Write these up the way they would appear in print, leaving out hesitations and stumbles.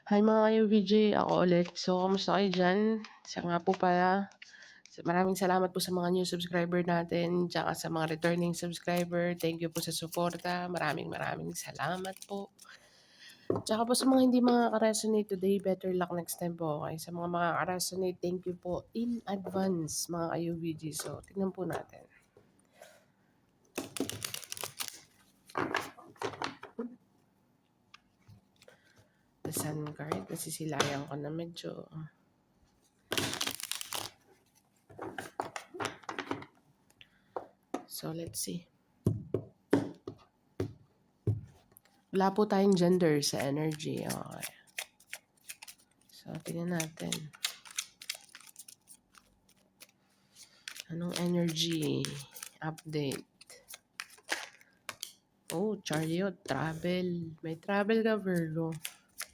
Hi mga ka-UVJ, ako ulit. So, kamusta kayo dyan? Siya nga po pala, maraming salamat po sa mga new subscriber natin, tsaka sa mga returning subscriber. Thank you po sa suporta. Maraming salamat po. Tsaka po sa mga hindi makaka-resonate today, better luck next time po. Okay? Sa mga makaka-resonate, thank you po in advance mga ka-UVJ. So, tingnan po natin. The Sun card, nasisilayan ko na medyo. So, let's see. Wala po tayong gender sa energy. Okay. So, tingnan natin. Anong energy? Update. Oh, chariot. Travel. May travel ka, Virgo.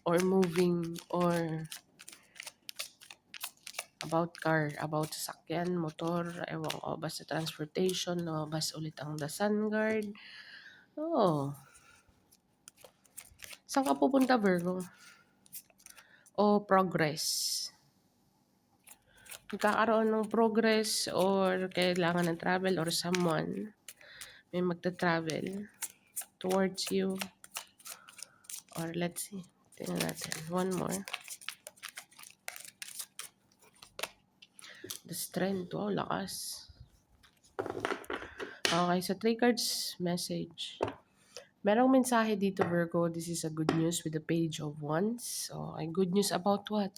Or moving. Or about car. About sasakyan, motor. Ewan ko. Basta transportation. Basta ulit ang The Sun Guard. Oh. Saan ka pupunta, Virgo? O progress. Magkakaroon ng progress or kailangan ng travel or someone may magta-travel towards you. Or let's see. Tingnan natin. One more. The Strength. Wow, lakas. Okay, so 3 cards message. Merong mensahe dito, Virgo. This is a good news with the Page of Wands. Okay, good news about what?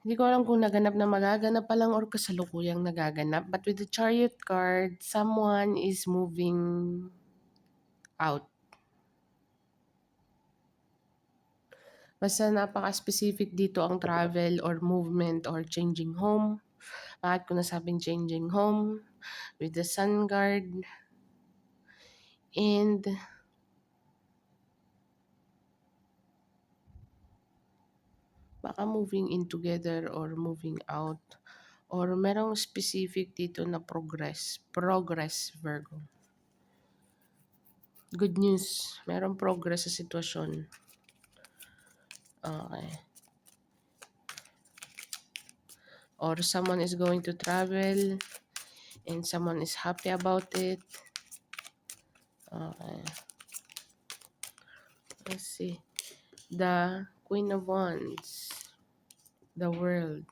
Hindi ko alam kung naganap na magaganap pa lang or kasalukuyang nagaganap. But with the Chariot card, someone is moving out. Basta napaka-specific dito ang travel or movement or changing home. Bakit ko nasabing changing home? With the Sun Guard. And baka moving in together or moving out. Or merong specific dito na progress. Progress, Virgo. Good news. Merong progress sa sitwasyon. Okay. Or someone is going to travel and someone is happy about it. Okay. Let's see. The Queen of Wands. The World.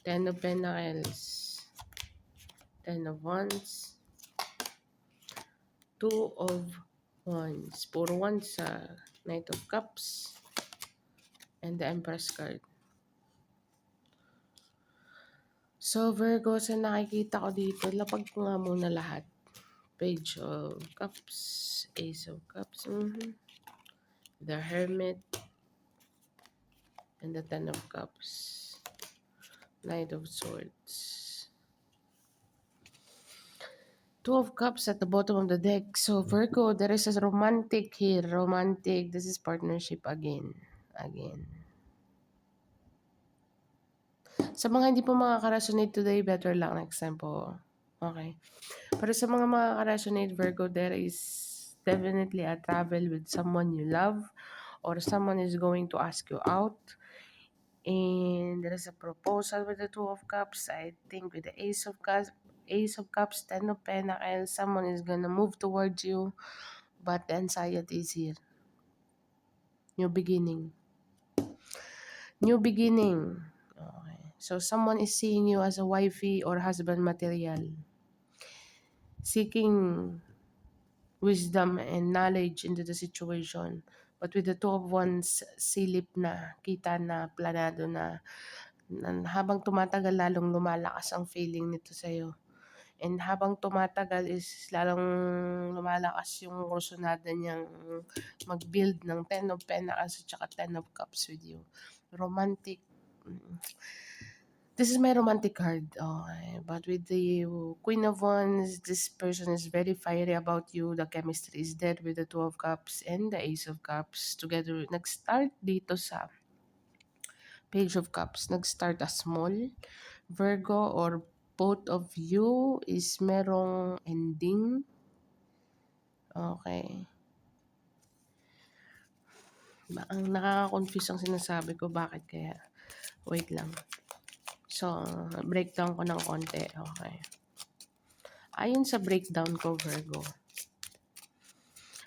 Ten of Pentacles. Ten of Wands. Two of Wands. Puro Wands sa Knight of Cups. And the Empress card. So, Virgo, sa nakikita ko dito, lapag ko nga muna lahat. Page of Cups. Ace of Cups. The Hermit. And the Ten of Cups. Knight of Swords. Two of Cups at the bottom of the deck. So, Virgo, there is a romantic here. Romantic. This is partnership again. Sa mga hindi po makaka-resonate today, better lang next time po. Okay. Pero sa mga makaka-resonate, Virgo, there is definitely a travel with someone you love or someone is going to ask you out. And there is a proposal with the Two of Cups. I think with the Ace of Cups, Ten of Pentacles, someone is gonna move towards you, but the anxiety is here. New beginning. Okay. So someone is seeing you as a wifey or husband material, seeking wisdom and knowledge into the situation. But with the Two of Wands, silip na, kita na, planado na habang tumatagal lalong lumalakas ang feeling nito sa'yo. And habang tumatagal is lalong lumalakas yung kursunada niyang mag-build ng Ten of Pentacles at saka Ten of Cups with you. Romantic. This is my romantic card. Okay. But with the Queen of Wands, this person is very fiery about you. The chemistry is there with the Two of Cups and the Ace of Cups. Together, nag-start dito sa Page of Cups. Nag-start as small. Virgo or both of you is merong ending. Okay. Ang nakaka-confuse ang sinasabi ko, bakit kaya? Wait lang. So, breakdown ko ng konti. Okay. Ayon sa breakdown ko, Virgo,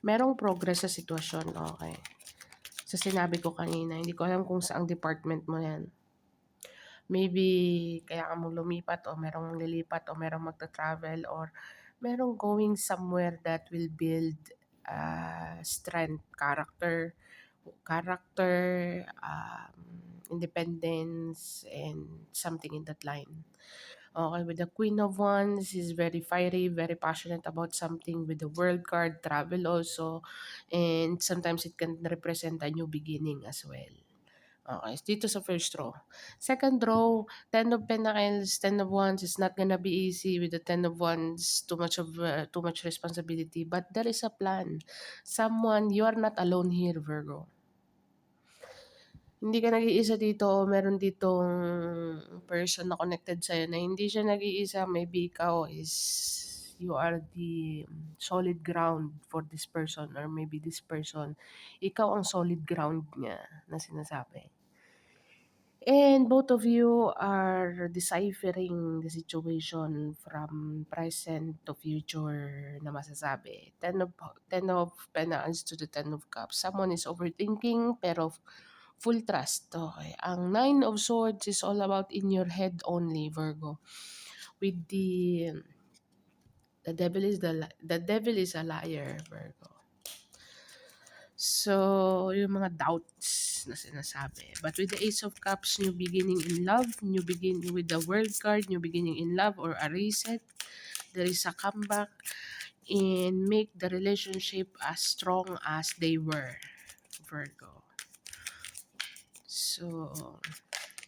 merong progress sa sitwasyon. Okay. Sa sinabi ko kanina, hindi ko alam kung saang department mo yan. Maybe kaya ka mo lumipat o merong lilipat o merong magta-travel or merong going somewhere that will build strength, character, independence, and something in that line. Okay, with the Queen of Wands, is very fiery, very passionate about something. With the World card, travel also, and sometimes it can represent a new beginning as well. Okay, dito sa first row. Second row, Ten of Pentacles, Ten of Wands is not gonna be easy with the Ten of Wands, too much responsibility, but there is a plan. Someone, you are not alone here, Virgo. Hindi ka nag-iisa dito, meron ditong person na connected sa'yo na hindi siya nag-iisa, maybe ikaw is you are the solid ground for this person or maybe this person, ikaw ang solid ground niya na sinasabi. And both of you are deciphering the situation from present to future na masasabi. Ten of Pentacles to the Ten of Cups. Someone is overthinking pero full trust. Okay. Ang Nine of Swords is all about in your head only, Virgo. With the devil is a liar, Virgo. So, yung mga doubts na sinasabi. But with the Ace of Cups, new beginning in love, new beginning with the World card, new beginning in love or a reset. There is a comeback and make the relationship as strong as they were, Virgo. So,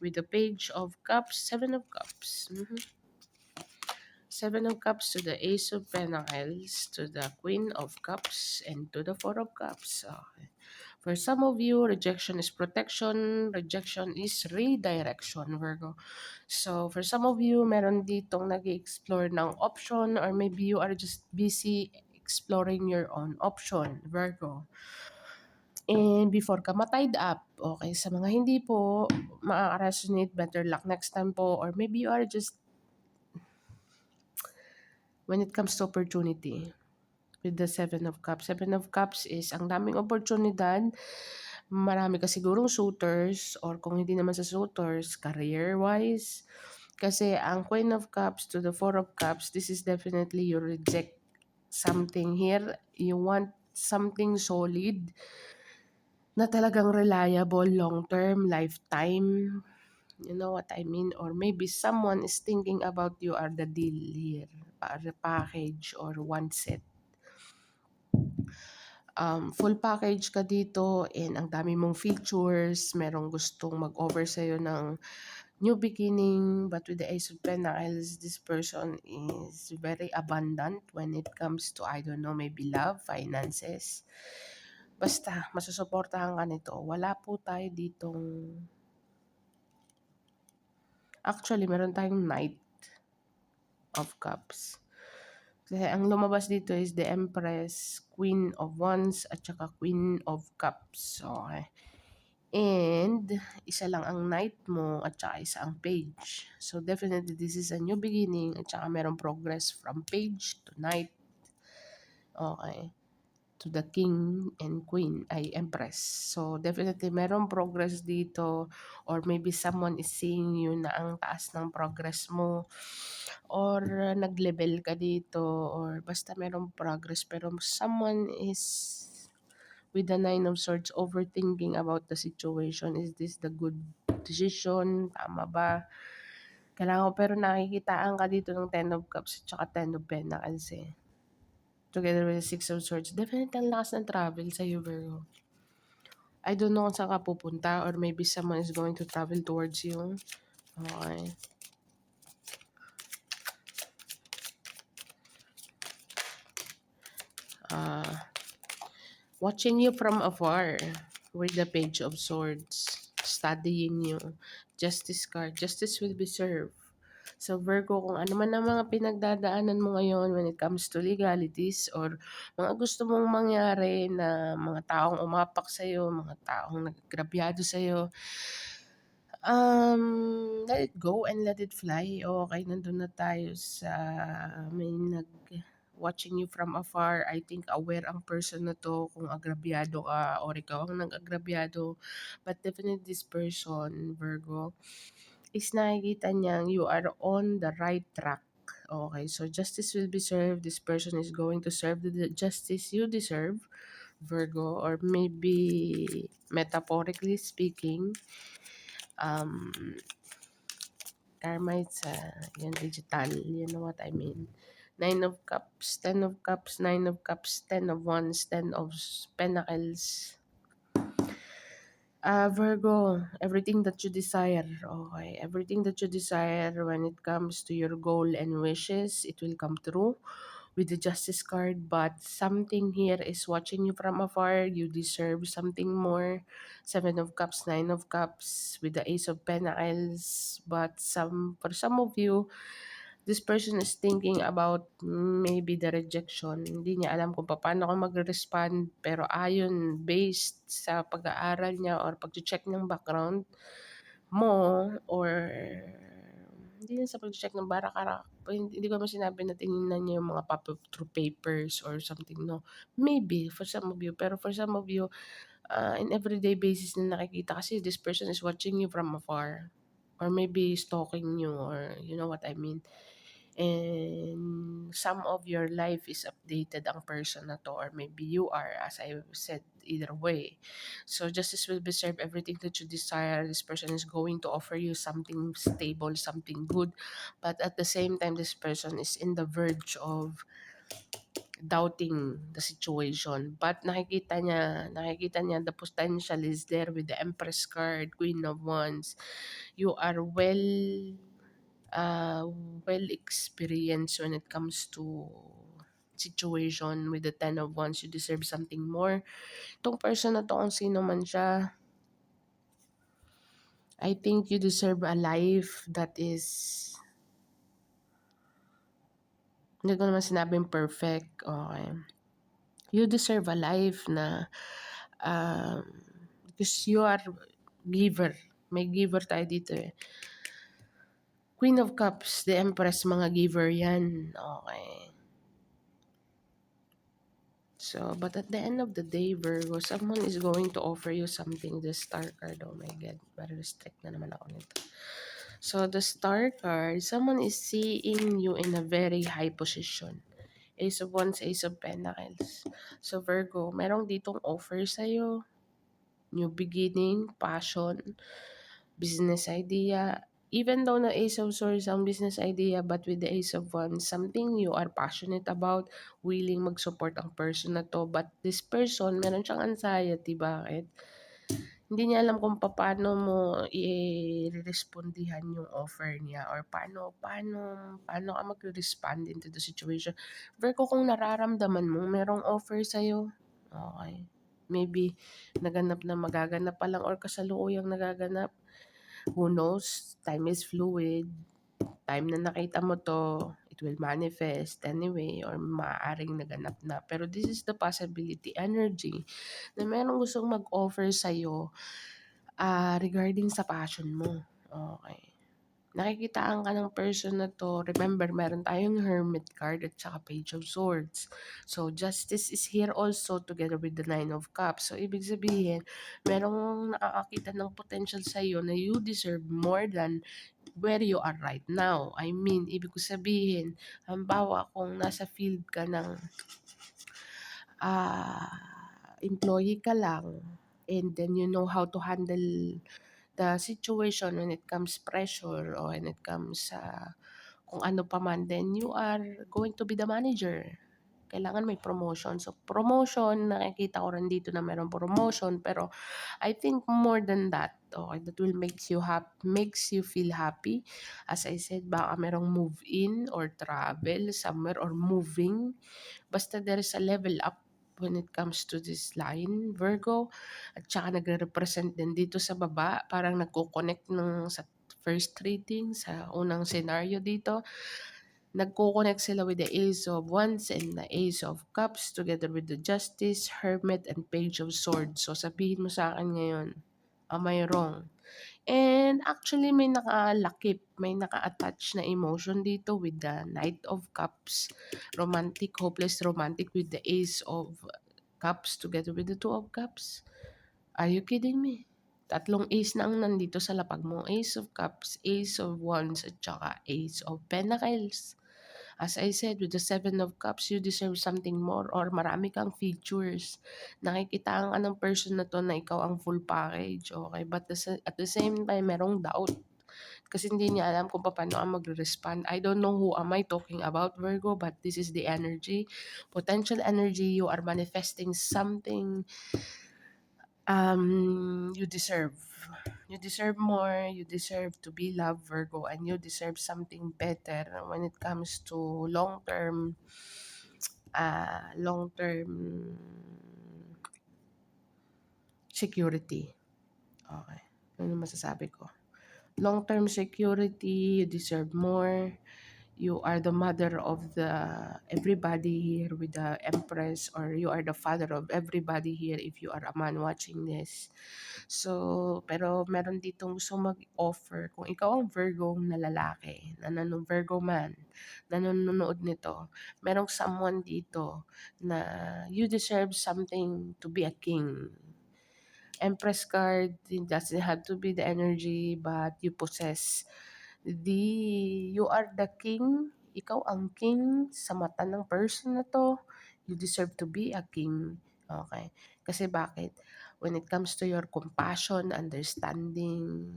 with the Page of Cups, Seven of Cups. Seven of Cups to the Ace of Pentacles, to the Queen of Cups, and to the Four of Cups. Okay. For some of you, rejection is protection, rejection is redirection, Virgo. So, for some of you, meron ditong nag-explore ng option or maybe you are just busy exploring your own option, Virgo. And before ka ma-tied up, okay, sa mga hindi po, makaka-resonate, better luck next time po, or maybe you are just, when it comes to opportunity, with the Seven of Cups. Seven of Cups is ang daming oportunidad. Marami ka sigurong suitors or kung hindi naman sa suitors, career-wise. Kasi ang Queen of Cups to the Four of Cups, this is definitely you reject something here. You want something solid na talagang reliable, long-term, lifetime. You know what I mean? Or maybe someone is thinking about you are the deal here, or the package or one set. Full package ka dito and ang dami mong features, merong gustong mag-offer sa'yo ng new beginning, but with the Ace of Pentacles, this person is very abundant when it comes to, I don't know, maybe love, finances. Basta, masusuportahan ka nito. Wala po tayo ditong, actually, meron tayong Knight of Cups. Kasi ang lumabas dito is the Empress, Queen of Wands, at saka Queen of Cups. Okay. And isa lang ang Knight mo at saka isa ang Page. So definitely this is a new beginning at saka merong progress from Page to Knight. Okay. To the King and Queen ay Empress. So definitely merong progress dito or maybe someone is seeing you na ang taas ng progress mo or nag-level ka dito or basta merong progress pero someone is with the Nine of Swords overthinking about the situation. Is this the good decision? Tama ba? Kailangan ko pero nakikitaan ka dito ng Ten of Cups at saka Ten of Pentacles eh. Together with the Six of Swords, definitely ang lakas ng travel sa iyo, Virgo. I don't know kung saan ka pupunta or maybe someone is going to travel towards you. Okay. Watching you from afar with the Page of Swords. Studying you. Justice card. Justice will be served. So Virgo, kung ano man ang mga pinagdadaanan mo ngayon when it comes to legalities or mga gusto mong mangyari na mga taong umapak sa'yo, mga taong naggrabyado sa'yo, let it go and let it fly. Okay, nandun na tayo sa may watching you from afar. I think aware ang person na 'to kung agrabyado ka or ikaw ang nag-agrabyado. But definitely this person, Virgo, is nakikita niyang you are on the right track. Okay, so justice will be served. This person is going to serve the justice you deserve, Virgo, or maybe metaphorically speaking, um, karma it's yan digital, you know what I mean. Nine of Cups, Ten of Cups, Nine of Cups, Ten of Wands, Ten of Pentacles. Virgo, everything that you desire, okay, everything that you desire when it comes to your goal and wishes, it will come true with the Justice card. But something here is watching you from afar. You deserve something more. Seven of Cups, Nine of Cups, with the Ace of Pentacles. But for some of you, this person is thinking about maybe the rejection. Hindi niya alam kung paano ka magre-respond, pero ayon based sa pag-aaral niya or pag-check ng background mo or hindi na sa pag-check ng hindi ko naman sinabi na tinignan niya yung mga through papers or something, no. Maybe for some of you, pero for some of you, in everyday basis na nakikita kasi this person is watching you from afar or maybe stalking you or you know what I mean. And some of your life is updated ang person na to or maybe you are, as I said, either way. So justice will be served, everything that you desire. This person is going to offer you something stable, something good. But at the same time, this person is in the verge of doubting the situation. But nakikita niya the potential is there with the Empress card, Queen of Wands. You are uh, well experienced when it comes to situation with the Ten of Wands. You deserve something more. Itong person na to, kung sino man siya, I think you deserve a life that is, hindi ko naman sinabing perfect, okay. You deserve a life na, um, because you are giver. May giver tayo dito eh. Queen of Cups, the Empress, mga giver yan. Okay. So, but at the end of the day, Virgo, someone is going to offer you something. The Star card, oh my God, restrict na naman ako nito. So, the Star card, someone is seeing you in a very high position. Ace of Wands, Ace of Pentacles. So, Virgo, merong ditong offer sa'yo. New beginning, passion, business idea. Even though na Ace of Swords ang business idea, but with the Ace of Wands, something you are passionate about, willing mag-support ang person na to. But this person, meron siyang anxiety. Bakit? Hindi niya alam kung paano mo i-respondihan yung offer niya or paano ka magre-respond into the situation. Virgo, kung nararamdaman mo, merong offer sa'yo, okay. Maybe magaganap pa lang or kasalukuyang nagaganap. Who knows? Time is fluid. Time na nakita mo to, it will manifest anyway or maaaring naganap na. Pero this is the possibility, energy, na merong gustong mag-offer sa'yo regarding sa passion mo. Okay. Nakikitaan ka ng person na to. Remember, meron tayong Hermit card at saka Page of Swords. So, justice is here also together with the Nine of Cups. So, ibig sabihin, merong nakakakita ng potential sa'yo na you deserve more than where you are right now. I mean, ibig ko sabihin, halimbawa kung nasa field ka ng employee ka lang and then you know how to handle the situation when it comes pressure or when it comes sa kung ano pa man, then you are going to be the manager. Kailangan may promotion. So, promotion, nakikita ko rin dito na mayroong promotion, pero I think more than that, okay, that will makes you feel happy. As I said, baka merong move in or travel somewhere or moving. Basta there is a level up when it comes to this line, Virgo. At saka nagre-represent din dito sa baba, parang nagko-connect ng sa first reading sa unang scenario dito, nagko-connect sila with the Ace of Wands and the Ace of Cups together with the Justice, Hermit, and Page of Swords. So sabihin mo sa akin ngayon, am I wrong? And actually may nakalakip, may naka-attach na emotion dito with the Knight of Cups, romantic, hopeless romantic with the Ace of Cups together with the Two of Cups. Are you kidding me? Tatlong ace na ang nandito sa lapag mo. Ace of Cups, Ace of Wands, at saka Ace of Pentacles. As I said, with the Seven of Cups, you deserve something more or marami kang features. Nakikitaan ka ng person na to na ikaw ang full package, okay? But at the same time, merong doubt. Kasi hindi niya alam kung paano ang magre-respond. I don't know who am I talking about, Virgo, but this is the energy. Potential energy, you are manifesting something you deserve. You deserve more, you deserve to be loved, Virgo, and you deserve something better when it comes to long-term security. Okay. Ano masasabi ko? Long-term security, you deserve more. You are the mother of the everybody here with the Empress, or you are the father of everybody here if you are a man watching this. So, pero meron ditong gusto mag-offer. Kung ikaw ang Virgo na lalaki, Virgo man, na nanonood nito, merong someone dito na you deserve something to be a king. Empress card, it doesn't have to be the energy, but you possess you are the king. Ikaw ang king sa mata ng person na to. You deserve to be a king. Okay? Kasi bakit? When it comes to your compassion, understanding,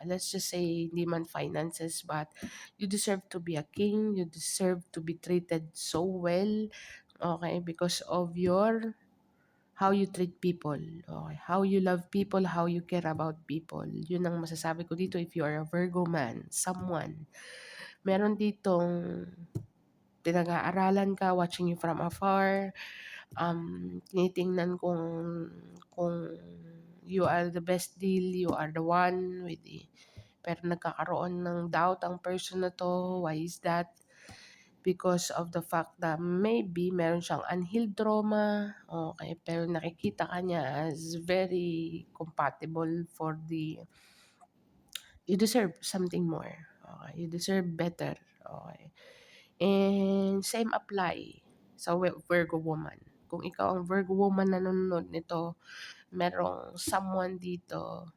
let's just say, hindi man finances, but you deserve to be a king. You deserve to be treated so well. Okay? Because of your how you treat people, okay? How you love people, how you care about people. Yun ang masasabi ko dito if you are a Virgo man, someone. Meron ditong pinag-aaralan ka, watching you from afar, tinitingnan kung you are the best deal, you are the one with pero nagkakaroon ng doubt ang person na to. Why is that? Because of the fact that maybe meron siyang unhealed trauma, okay, pero nakikita ka niya as very compatible for you deserve something more, okay, you deserve better, okay. And same apply sa Virgo woman. Kung ikaw ang Virgo woman na nanonood nito, merong someone dito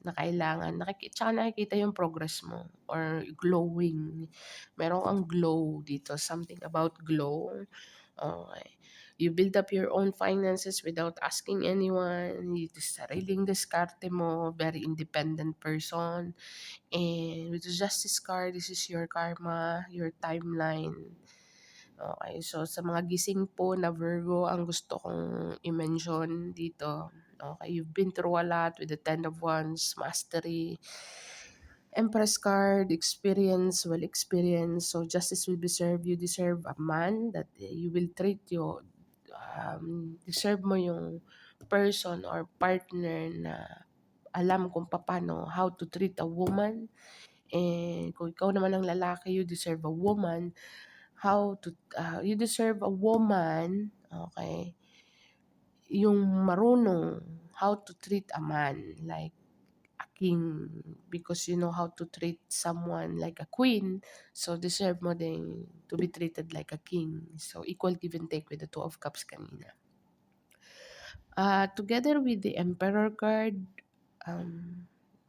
na kailangan tsaka nakikita yung progress mo or glowing. Meron kang glow dito, something about glow. Okay. You build up your own finances without asking anyone. Sariling diskarte mo, very independent person. And with the Justice card, this is your karma, your timeline. Okay, so sa mga gising po na Virgo, ang gusto kong i-mention dito, okay, you've been through a lot with the Ten of Wands, mastery, Empress card, experience, well experienced, so justice will be served. You deserve a man that you will treat you, deserve mo yung person or partner na alam kung paano, how to treat a woman. And kung ikaw naman ang lalaki, you deserve a woman you deserve a woman, okay, yung marunong how to treat a man like a king, because you know how to treat someone like a queen, so deserve mo din to be treated like a king. So equal give and take with the Two of Cups kanina. Together with the Emperor card,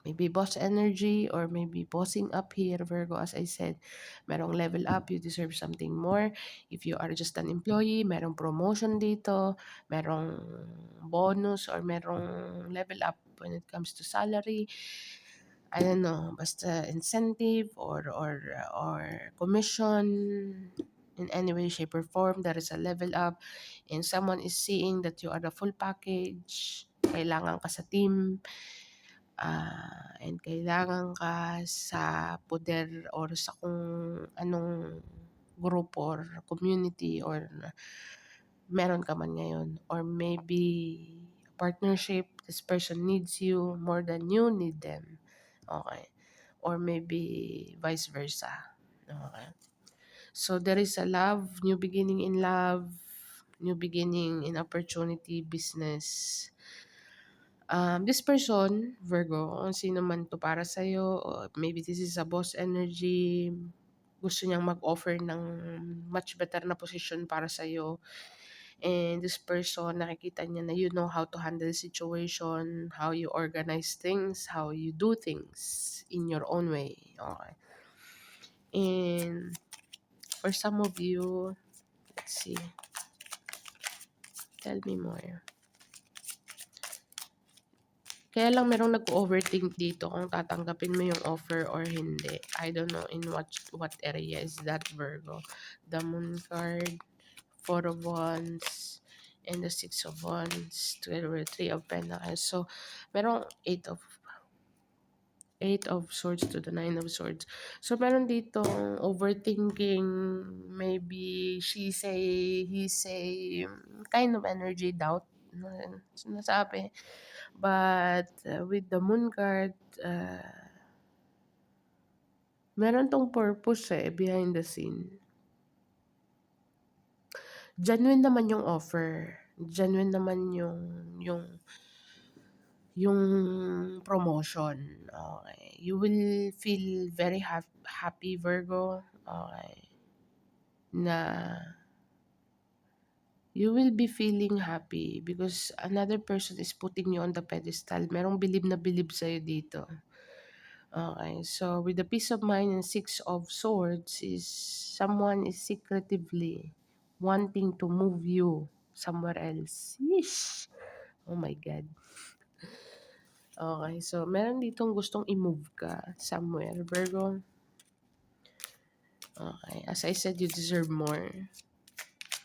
maybe boss energy or maybe bossing up here, Virgo, as I said, merong level up, you deserve something more. If you are just an employee, merong promotion dito, merong bonus or merong level up when it comes to salary. I don't know, basta incentive or commission in any way, shape, or form, there is a level up and someone is seeing that you are the full package, kailangan ka sa team, and kailangan ka sa poder or sa kung anong group or community or meron ka man ngayon, or maybe partnership, this person needs you more than you need them. Okay. or maybe vice versa. Okay. So there is a love, new beginning in love, new beginning in opportunity, business. This person, Virgo, kung sino man to para sa'yo, or maybe this is a boss energy, gusto niyang mag-offer ng much better na position para sa'yo. And this person, nakikita niya na you know how to handle situation, how you organize things, how you do things in your own way. Okay. And for some of you, let's see, tell me more. Kaya lang merong nag-overthink dito kung tatanggapin mo yung offer or hindi. I don't know in what area is that, Virgo. The Moon card, Four of Wands, and the Six of Wands, together with Three of Pentacles. So, merong Eight of Swords to the Nine of Swords. So, meron dito overthinking, maybe she say, he say, kind of energy, doubt, sinasabi. But with the Moon card, meron tong purpose behind the scene. Genuine naman yung offer. Genuine naman yung promotion. Okay. You will feel very happy, Virgo. Okay. Na you will be feeling happy because another person is putting you on the pedestal. Merong bilib na bilib sa'yo dito. Okay, so with the peace of mind and Six of Swords is someone is secretively wanting to move you somewhere else. Yeesh! Oh my God. Okay, so meron ditong gustong i-move ka somewhere, Virgo. Okay, as I said, you deserve more.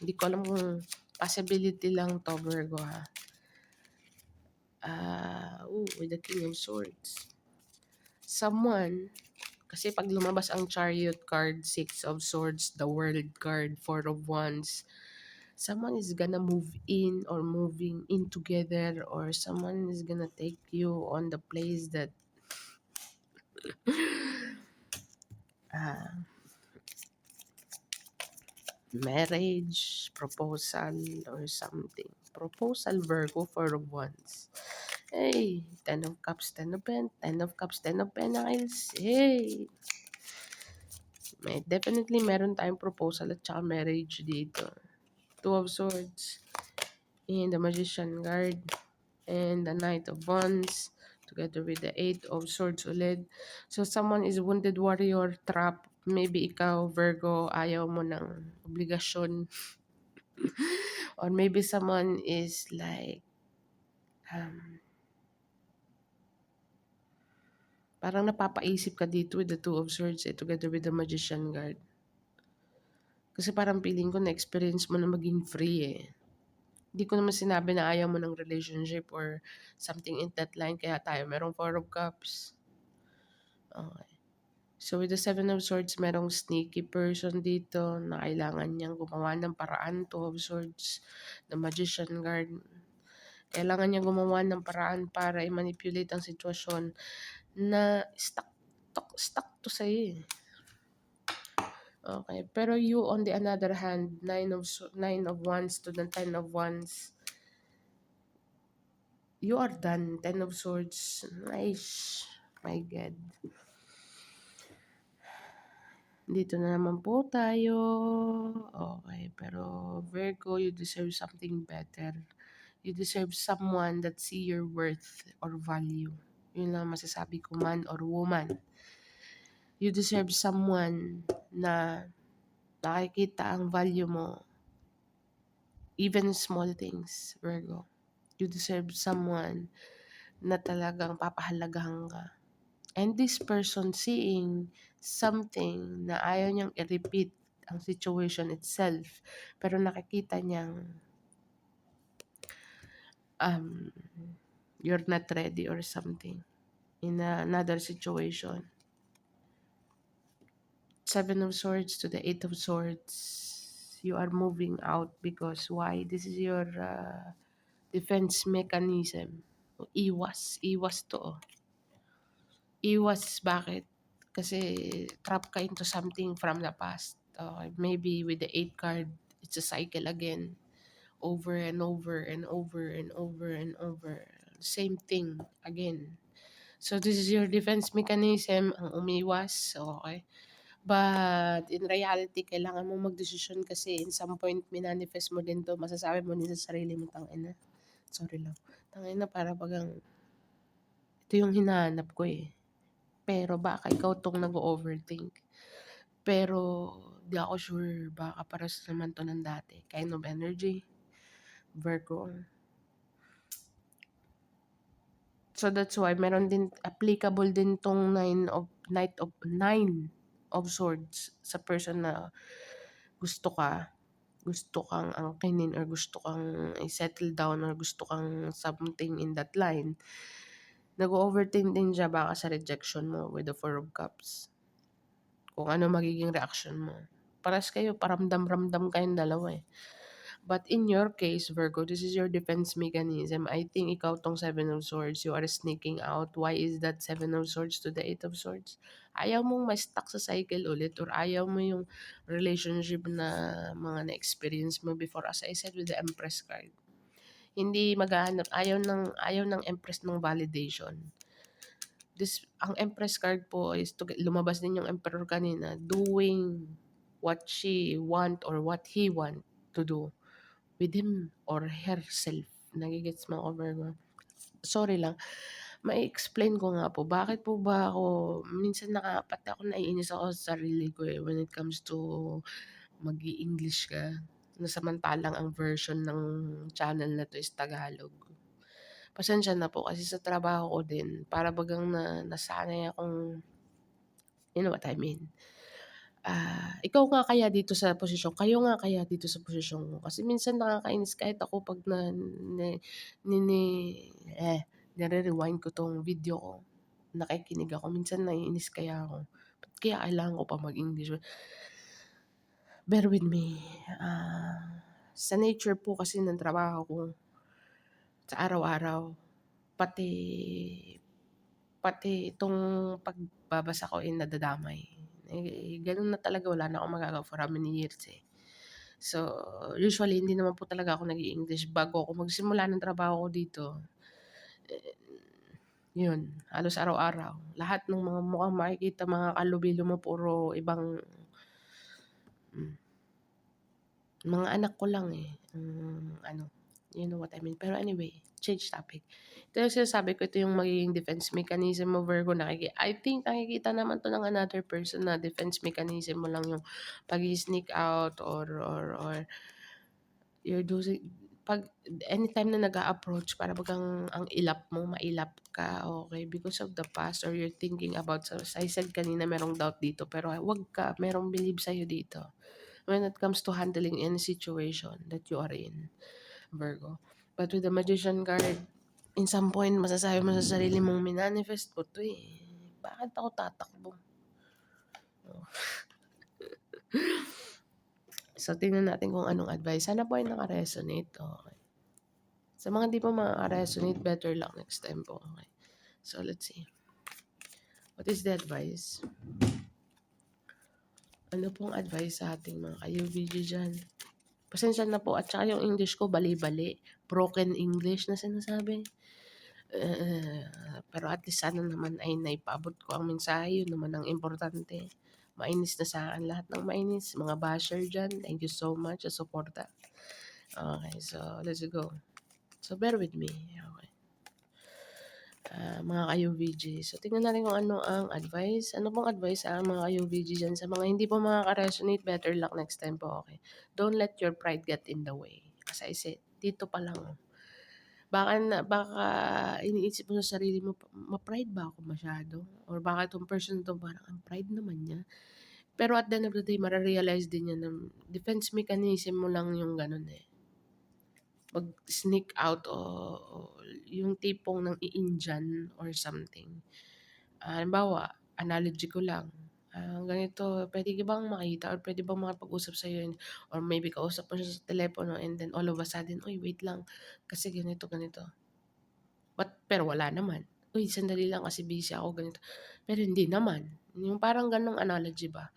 Hindi ko alam kung possibility lang to, Virgo, ha. With the King of Swords. Someone, kasi pag lumabas ang Chariot card, Six of Swords, the World card, Four of Wands, someone is gonna move in or moving in together, or someone is gonna take you on the place that marriage, proposal, or something. Proposal, Virgo, Four of Wands. Hey, Ten of Cups, Ten of Cups, Ten of Pentacles. Hey, definitely meron tayong proposal at saka marriage dito. Two of Swords, and the Magician card, and the Knight of Wands, together with the Eight of Swords ulit. So, someone is wounded warrior, trap. Maybe ikaw, Virgo, ayaw mo ng obligasyon. Or maybe someone is like, parang napapaisip ka dito with the Two of Swords, together with the Magician card. Kasi parang feeling ko na-experience mo na maging free. Hindi ko naman sinabi na ayaw mo ng relationship or something in that line. Kaya tayo merong Four of Cups. Okay. So with the Seven of Swords, merong sneaky person dito na kailangan niyang gumawa ng paraan. Two of Swords, the Magician card. Kailangan niyang gumawa ng paraan para i-manipulate ang sitwasyon na stuck to sa'yo. Okay. Pero you, on the other hand, Nine of Wands to the Ten of Wands, you are done. Ten of Swords. Nice. My God. Dito na naman po tayo. Okay. Pero Virgo, you deserve something better. You deserve someone that see your worth or value. Yun lang masasabi ko, man or woman. You deserve someone na nakikita ang value mo. Even small things, Virgo. You deserve someone na talagang papahalagahan ka. And this person seeing something na ayaw niyang i-repeat ang situation itself, pero nakikita niyang you're not ready or something in another situation. Seven of Swords to the Eight of Swords. You are moving out because why? This is your defense mechanism. Iwas to. Iwas, bakit? Kasi trap ka into something from the past. Okay, maybe with the 8 card, it's a cycle again. Over and over and over and over and over. Same thing again. So this is your defense mechanism, ang umiwas, okay? But in reality, kailangan mo magdesisyon kasi in some point minanifest mo din 'to, masasabi mo din sa sarili mo, "Tangina, sorry lang, tangina para bagang ito yung hinahanap ko, eh." Pero baka ikaw 'tong nag-o-overthink. Pero di ako sure, baka parehas naman 'to ng dati, kind of energy, Virgo. So that's why meron din applicable din 'tong Nine of Swords sa person na gusto ka, gusto kang angkinin or gusto kang i-settle down or gusto kang something in that line. Nag-o-overthink din siya baka sa rejection mo with the Four of Cups. Kung ano magiging reaction mo. Parehas kayo, paramdam-ramdam kayong dalawa, eh. But in your case, Virgo, this is your defense mechanism. I think ikaw tong Seven of Swords, you are sneaking out. Why is that Seven of Swords to the Eight of Swords? Ayaw mong ma-stuck sa cycle ulit or ayaw mo yung relationship na mga na-experience mo before. As I said with the Empress card, hindi maghahanap, ayaw ng Empress ng validation. Ang Empress card po is lumabas din yung Emperor kanina, doing what she want or what he want to do with him or herself. Nagigets mo ako, Virgo? Sorry lang, mai-explain ko nga po, bakit po ba ako minsan pati ako naiinis ako sa sarili ko, eh, when it comes to mag-i-English ka, na samantalang ang version ng channel na 'to is Tagalog. Pasensya na po kasi sa trabaho ko din para bagang nasanay akong, you know what I mean. Ikaw nga kaya dito sa posisyon, kayo nga kaya dito sa posisyon ko kasi minsan nakakainis kahit ako 'pag na ni nini nire-rewind ko 'tong video ko, nakikinig ako, minsan naiinis kaya ako. Ba't kaya kailangan ko pa mag-English? Bear with me. Sa nature po kasi ng trabaho ko, sa araw-araw, pati pati itong pagbabasa ko ay nadadamay. Eh, gano'n na talaga, wala na akong magagawa for how many years, eh. So, usually hindi naman po talaga ako nag-i-English bago ako magsimula ng trabaho ko dito, eh, 'yun halos araw-araw. Lahat ng mga mukhang makikita mga kalubilo mo puro ibang hmm, mga anak ko lang, eh, ano, you know what I mean. Pero anyway, change topic. Ito yung sinasabi ko, ito yung magiging defense mechanism mo, Virgo. I think nakikita naman 'to ng another person na defense mechanism mo lang yung pag-i-sneak out or you're doing 'pag anytime na nag-a-approach para bagang ang ilap mo, mailap ka, okay because of the past or you're thinking about, so as I said kanina merong doubt dito pero wag ka, merong believe sa'yo dito when it comes to handling any situation that you are in, Virgo. But with the Magician card, in some point masasabi mo sa sarili mong minanifest ko 'to, eh, bakit ako tatakbo? Oh. So tingnan natin kung anong advice, sana po ay naka-resonate, okey. Sa mga hindi pa makaka-resonate, better luck next time po, okay. So let's see, what is the advice? Ano pong advice sa ating mga ka-UVG diyan? Pasensya na po at saka yung English ko bali-bali, broken English na sinasabi. Pero at least sana naman ay naipaabot ko ang mensahe, yun naman ang importante. Mainis na sa akin lahat ng mainis, mga basher diyan, thank you so much sa suporta. Okay, so let's go. So bear with me, okay. Mga ka-UVG. So, tingnan natin kung ano ang advice. Ano pong advice sa mga ka-UVG dyan? Sa mga hindi po makaka-resonate, better luck next time po, okay? Don't let your pride get in the way. As I said, dito pa lang. Baka iniisip mo sa sarili mo, ma-pride ba ako masyado? Or baka itong person to parang ang pride naman niya. Pero at the end of the day, mararealize din niya na defense mechanism mo lang yung ganun, eh. Mag-sneak out o yung tipong ng i-Indian or something. Halimbawa, analogy ko lang, ganito, puwede ka bang makita or puwede bang makipag-usap sa'yo or maybe kausap mo siya sa telepono and then all of a sudden, "Uy, wait lang kasi ganito, ganito." Pero wala naman. "Uy, sandali lang kasi busy ako ganito." Pero hindi naman, yung parang gano'ng analogy ba.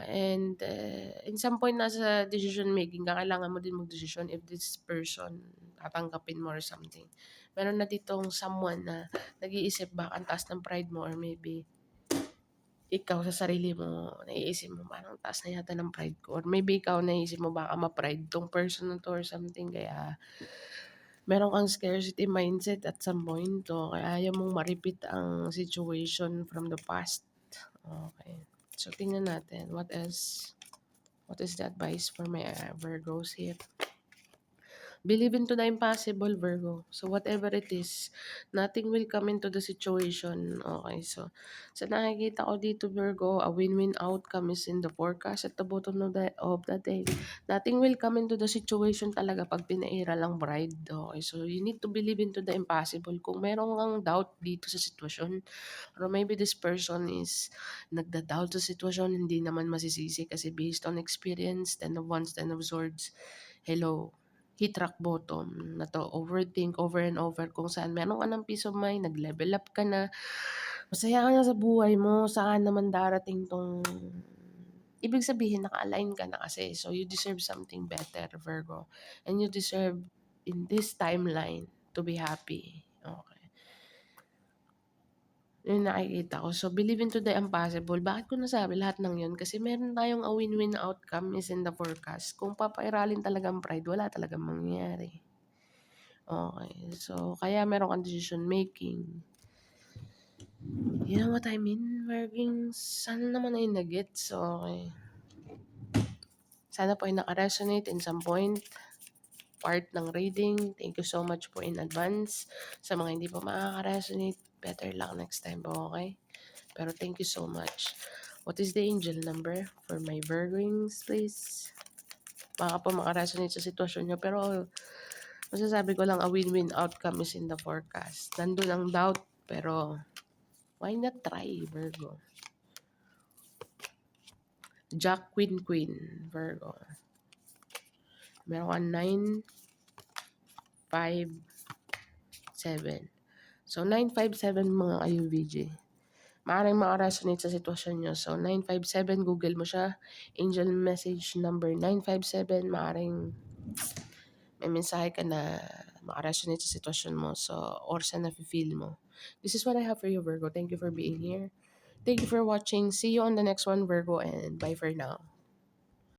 In some point nasa decision making ka, kailangan mo din magdesisyon if this person tatanggapin mo or something. Meron na ditong someone na nag-iisip baka ang taas ng pride mo or maybe ikaw sa sarili mo naiisip mo parang taas na yata ng pride ko or maybe ikaw naiisip mo baka ma-pride 'tong person na 'to or something kaya meron kang scarcity mindset at some point o kaya ayaw mong ma-repeat ang situation from the past. Okay. So tingnan natin what else, what is the advice for my Virgos here? Believe into the impossible, Virgo. So whatever it is, nothing will come into the situation. Okay, so sa nakikita ko dito, Virgo, a win-win outcome is in the forecast at the bottom of the day. Nothing will come into the situation talaga pag pinaira lang bride. Okay, so you need to believe into the impossible. Kung meron kang doubt dito sa sitwasyon, or maybe this person is nagda-doubt sa sitwasyon, hindi naman masisisi kasi based on experience, 10 of wands, 10 of swords, hello, hit rock bottom na 'to, overthink over and over kung saan meron ka ng peace of mind, nag-level up ka na, masaya ka na sa buhay mo, saka naman darating 'tong ibig sabihin naka-align ka na kasi. So, you deserve something better, Virgo. And you deserve in this timeline to be happy. Okay. Yun nakikita ko. So, believe into the impossible. Bakit ko nasabi lahat ng yun? Kasi meron tayong a win-win outcome is in the forecast. Kung papairalin talagang pride, wala talagang mangyayari. Okay. So, kaya meron kang decision making. You know what I mean? Working, sana naman ay nag-gets. Okay. Sana po ay naka-resonate in some point part ng reading. Thank you so much po in advance. Sa mga hindi po makaka-resonate, better luck next time po, okay? Pero thank you so much. What is the angel number for my Virgos, please? Baka po maka-resonate sa sitwasyon nyo, pero masasabi ko lang a win-win outcome is in the forecast. Nandun ang doubt, pero why not try, Virgo? Jack, Queen, Queen, Virgo. Meron ka 9, 5, 7. So, 957 mga kayo, VJ. Maaaring maka-resonate sa sitwasyon nyo. So, 957, Google mo siya. Angel message number 957. Maaaring may mensahe ka na maka-resonate sa sitwasyon mo. So, or sa nafe-feel mo. This is what I have for you, Virgo. Thank you for being here. Thank you for watching. See you on the next one, Virgo, and bye for now.